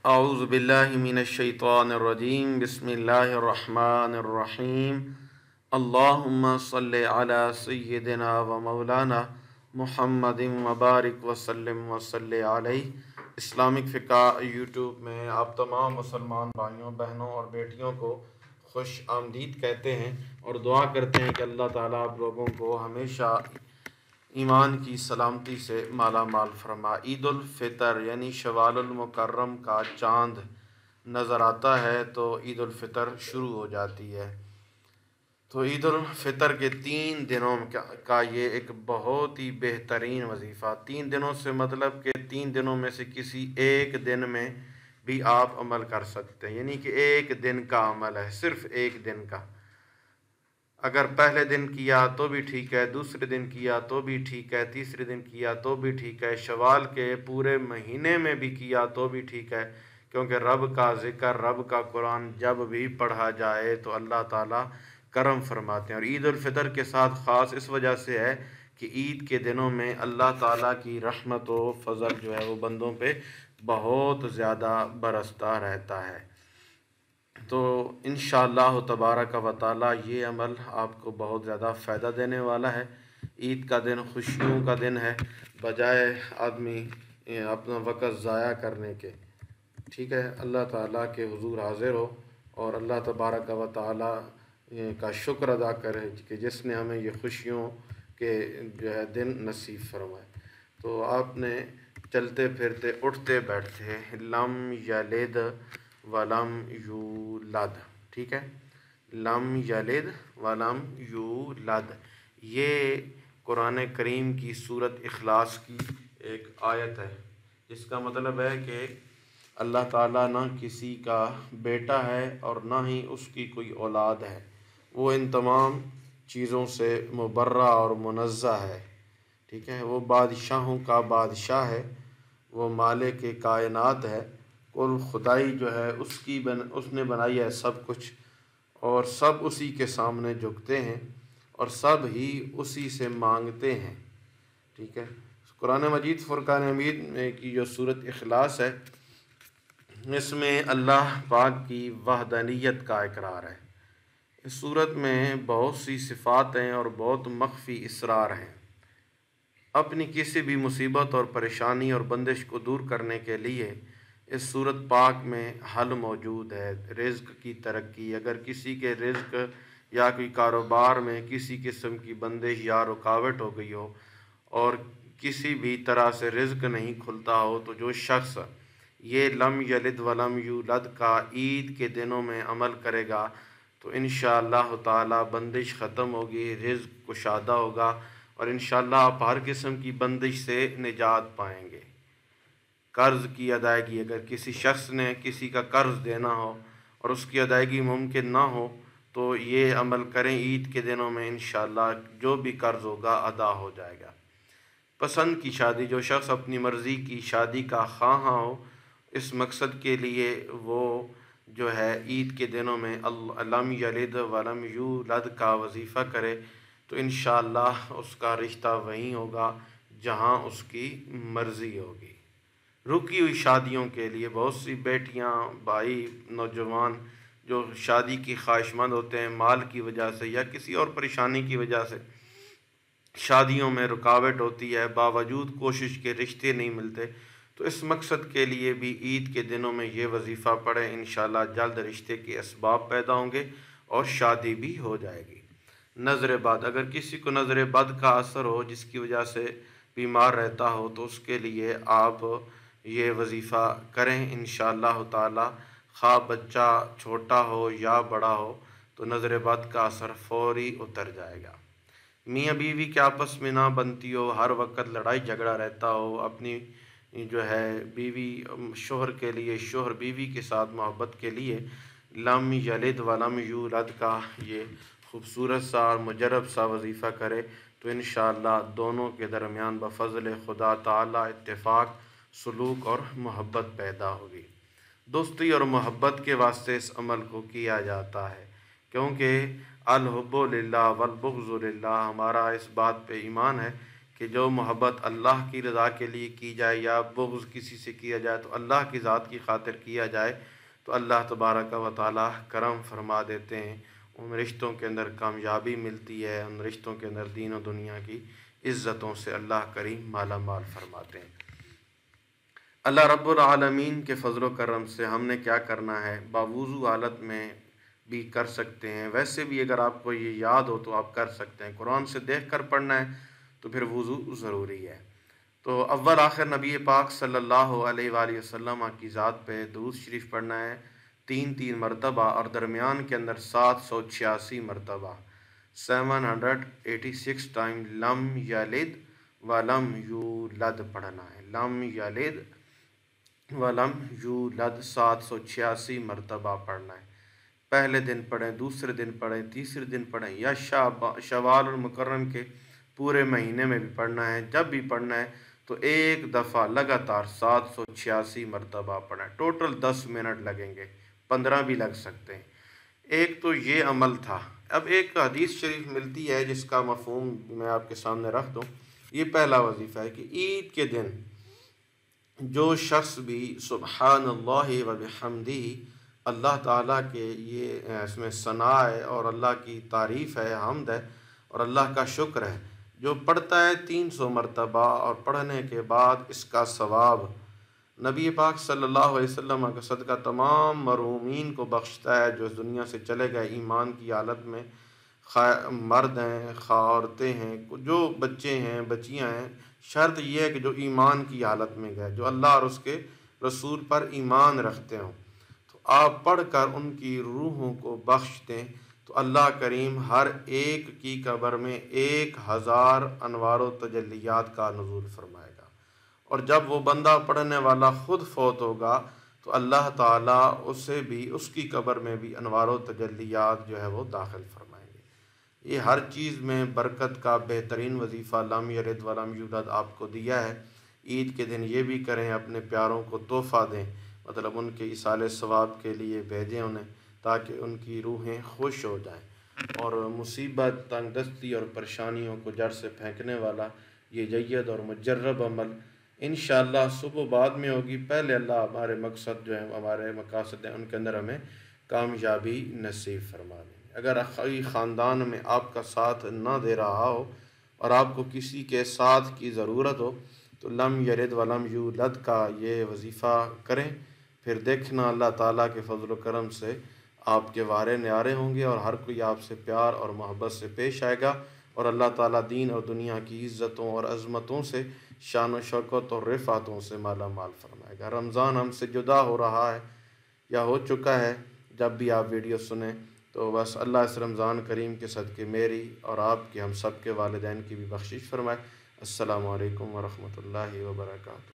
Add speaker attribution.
Speaker 1: اعوذ باللہ من الشیطان الرجیم بسم اللہ الرحمن الرحیم اللہم صلی علی سیدنا و مولانا محمد مبارک وسلم وصلی علیہ۔ اسلامک فقہ یوٹیوب میں آپ تمام مسلمان بھائیوں بہنوں اور بیٹیوں کو خوش آمدید کہتے ہیں اور دعا کرتے ہیں کہ اللہ تعالیٰ آپ لوگوں کو ہمیشہ ایمان کی سلامتی سے مالا مال فرما۔ عید الفطر یعنی شوال المکرم کا چاند نظر آتا ہے تو عید الفطر شروع ہو جاتی ہے۔ تو عید الفطر کے 3 دنوں کا یہ ایک بہت ہی بہترین وظیفہ، 3 دنوں سے مطلب کہ 3 دنوں میں سے کسی ایک دن میں بھی آپ عمل کر سکتے ہیں، یعنی کہ ایک دن کا عمل ہے، صرف ایک دن کا۔ اگر پہلے دن کیا تو بھی ٹھیک ہے، دوسرے دن کیا تو بھی ٹھیک ہے، تیسرے دن کیا تو بھی ٹھیک ہے، شوال کے پورے مہینے میں بھی کیا تو بھی ٹھیک ہے، کیونکہ رب کا ذکر، رب کا قرآن جب بھی پڑھا جائے تو اللہ تعالیٰ کرم فرماتے ہیں۔ اور عید الفطر کے ساتھ خاص اس وجہ سے ہے کہ عید کے دنوں میں اللہ تعالیٰ کی رحمت و فضل جو ہے وہ بندوں پہ بہت زیادہ برستا رہتا ہے۔ تو انشاءاللہ تبارک و تعالیٰ یہ عمل آپ کو بہت زیادہ فائدہ دینے والا ہے۔ عید کا دن خوشیوں کا دن ہے، بجائے آدمی اپنا وقت ضائع کرنے کے، ٹھیک ہے، اللہ تعالیٰ کے حضور حاضر ہو اور اللہ تبارک و تعالیٰ کا شکر ادا کرے کہ جس نے ہمیں یہ خوشیوں کے جو ہے دن نصیب فرمائے۔ تو آپ نے چلتے پھرتے اٹھتے بیٹھتے لم یلد ولم یولد، ٹھیک ہے، لم یلد ولم یولد، یہ قرآن کریم کی سورۃ اخلاص کی ایک آیت ہے، جس کا مطلب ہے کہ اللہ تعالیٰ نہ کسی کا بیٹا ہے اور نہ ہی اس کی کوئی اولاد ہے، وہ ان تمام چیزوں سے مبرہ اور منزہ ہے، ٹھیک ہے، وہ بادشاہوں کا بادشاہ ہے، وہ مالک کائنات ہے، کل خدائی جو ہے اس نے بنائی ہے سب کچھ، اور سب اسی کے سامنے جھکتے ہیں اور سب ہی اسی سے مانگتے ہیں، ٹھیک ہے۔ قرآن مجید فرقان حمید میں کی جو سورۃ اخلاص ہے، اس میں اللہ پاک کی وحدانیت کا اقرار ہے۔ اس صورت میں بہت سی صفات ہیں اور بہت مخفی اسرار ہیں۔ اپنی کسی بھی مصیبت اور پریشانی اور بندش کو دور کرنے کے لیے اس صورت پاک میں حل موجود ہے۔ رزق کی ترقی، اگر کسی کے رزق یا کوئی کاروبار میں کسی قسم کی بندش یا رکاوٹ ہو گئی ہو اور کسی بھی طرح سے رزق نہیں کھلتا ہو، تو جو شخص یہ لم یلد ولم یولد کا عید کے دنوں میں عمل کرے گا تو انشاءاللہ تعالی بندش ختم ہوگی، رزق کشادہ ہوگا اور انشاءاللہ آپ ہر قسم کی بندش سے نجات پائیں گے۔ قرض کی ادائیگی، اگر کسی شخص نے کسی کا قرض دینا ہو اور اس کی ادائیگی ممکن نہ ہو تو یہ عمل کریں، عید کے دنوں میں انشاءاللہ جو بھی قرض ہوگا ادا ہو جائے گا۔ پسند کی شادی، جو شخص اپنی مرضی کی شادی کا خواہاں ہو، اس مقصد کے لیے وہ جو ہے عید کے دنوں میں لم یلد ولم یولد کا وظیفہ کرے تو انشاءاللہ اس کا رشتہ وہیں ہوگا جہاں اس کی مرضی ہوگی۔ رکی ہوئی شادیوں کے لیے بہت سی بیٹیاں، بھائی، نوجوان جو شادی کی خواہش مند ہوتے ہیں، مال کی وجہ سے یا کسی اور پریشانی کی وجہ سے شادیوں میں رکاوٹ ہوتی ہے، باوجود کوشش کے رشتے نہیں ملتے، تو اس مقصد کے لیے بھی عید کے دنوں میں یہ وظیفہ پڑھیں، انشاءاللہ جلد رشتے کے اسباب پیدا ہوں گے اور شادی بھی ہو جائے گی۔ نظر بد، اگر کسی کو نظر بد کا اثر ہو جس کی وجہ سے بیمار رہتا ہو تو اس کے لیے آپ یہ وظیفہ کریں، انشاءاللہ تعالی خواہ بچہ چھوٹا ہو یا بڑا ہو تو نظر بد کا اثر فوری اتر جائے گا۔ میاں بیوی کے آپس میں نہ بنتی ہو، ہر وقت لڑائی جھگڑا رہتا ہو، اپنی جو ہے بیوی شوہر کے لیے، شوہر بیوی کے ساتھ محبت کے لیے لم یلد ولم یولد کا یہ خوبصورت سا اور مجرب سا وظیفہ کرے تو انشاءاللہ دونوں کے درمیان بفضل خدا تعالی اتفاق، سلوک اور محبت پیدا ہوگی۔ دوستی اور محبت کے واسطے اس عمل کو کیا جاتا ہے، کیونکہ الحب للہ والبغض للہ، ہمارا اس بات پہ ایمان ہے کہ جو محبت اللہ کی رضا کے لیے کی جائے یا بغض کسی سے کیا جائے تو اللہ کی ذات کی خاطر کیا جائے تو اللہ تبارک و تعالی کرم فرما دیتے ہیں، ان رشتوں کے اندر کامیابی ملتی ہے، ان رشتوں کے اندر دین و دنیا کی عزتوں سے اللہ کریم مالا مال فرماتے ہیں۔ اللہ رب العالمین کے فضل و کرم سے ہم نے کیا کرنا ہے، باوضو حالت میں بھی کر سکتے ہیں، ویسے بھی اگر آپ کو یہ یاد ہو تو آپ کر سکتے ہیں، قرآن سے دیکھ کر پڑھنا ہے تو پھر وضو ضروری ہے۔ تو اول آخر نبی پاک صلی اللہ علیہ وآلہ وسلم کی ذات پہ درود شریف پڑھنا ہے 3 مرتبہ، اور درمیان کے اندر 786 مرتبہ 786 ٹائم لم یلد ولم یولد پڑھنا ہے، لم یلد ولم یولد 786 مرتبہ پڑھنا ہے۔ پہلے دن پڑھیں، دوسرے دن پڑھیں، تیسرے دن پڑھیں، یا شوال المکرم کے پورے مہینے میں بھی پڑھنا ہے، جب بھی پڑھنا ہے تو ایک دفعہ لگاتار 786 مرتبہ پڑھیں۔ ٹوٹل 10 منٹ لگیں گے، 15 بھی لگ سکتے ہیں۔ ایک تو یہ عمل تھا۔ اب ایک حدیث شریف ملتی ہے جس کا مفہوم میں آپ کے سامنے رکھ دوں۔ یہ پہلا وظیفہ ہے کہ عید کے دن جو شخص بھی سبحان اللہ و بحمدہ، اللہ تعالیٰ کے یہ اس میں ثنا ہے اور اللہ کی تعریف ہے، حمد ہے اور اللہ کا شکر ہے، جو پڑھتا ہے 300 مرتبہ، اور پڑھنے کے بعد اس کا ثواب نبی پاک صلی اللہ علیہ وسلم کا صدقہ تمام مرحومین کو بخشتا ہے جو اس دنیا سے چلے گئے ایمان کی حالت میں، خواہ مرد ہیں خواہ عورتیں ہیں، جو بچے ہیں بچیاں ہیں، شرط یہ ہے کہ جو ایمان کی حالت میں گئے، جو اللہ اور اس کے رسول پر ایمان رکھتے ہوں، تو آپ پڑھ کر ان کی روحوں کو بخش دیں تو اللہ کریم ہر ایک کی قبر میں 1000 انوار و تجلیات کا نزول فرمائے گا، اور جب وہ بندہ پڑھنے والا خود فوت ہوگا تو اللہ تعالیٰ اسے بھی اس کی قبر میں بھی انوار و تجلیات جو ہے وہ داخل فرمائیں گے۔ یہ ہر چیز میں برکت کا بہترین وظیفہ لم یلد ولم یولد آپ کو دیا ہے۔ عید کے دن یہ بھی کریں، اپنے پیاروں کو تحفہ دیں، مطلب ان کے ایصال ثواب کے لیے بھیجیں انہیں، تاکہ ان کی روحیں خوش ہو جائیں۔ اور مصیبت، تنگ دستی اور پریشانیوں کو جڑ سے پھینکنے والا یہ جید اور مجرب عمل انشاءاللہ صبح بعد میں ہوگی۔ پہلے اللہ ہمارے مقصد جو ہیں، ہمارے مقاصد ہیں، ان کے اندر ہمیں کامیابی نصیب فرما دیں۔ اگر کوئی خاندان میں آپ کا ساتھ نہ دے رہا ہو اور آپ کو کسی کے ساتھ کی ضرورت ہو تو لم یلد ولم یولد کا یہ وظیفہ کریں، پھر دیکھنا اللہ تعالیٰ کے فضل و کرم سے آپ کے وارے نیارے ہوں گے اور ہر کوئی آپ سے پیار اور محبت سے پیش آئے گا، اور اللہ تعالیٰ دین اور دنیا کی عزتوں اور عظمتوں سے، شان و شوکت اور رفعتوں سے مالا مال فرمائے گا۔ رمضان ہم سے جدا ہو رہا ہے یا ہو چکا ہے، جب بھی آپ ویڈیو سنیں تو بس اللہ اس رمضان کریم کے صدقے میری اور آپ کے، ہم سب کے والدین کی بھی بخشش فرمائے۔ السلام علیکم ورحمۃ اللہ وبرکاتہ۔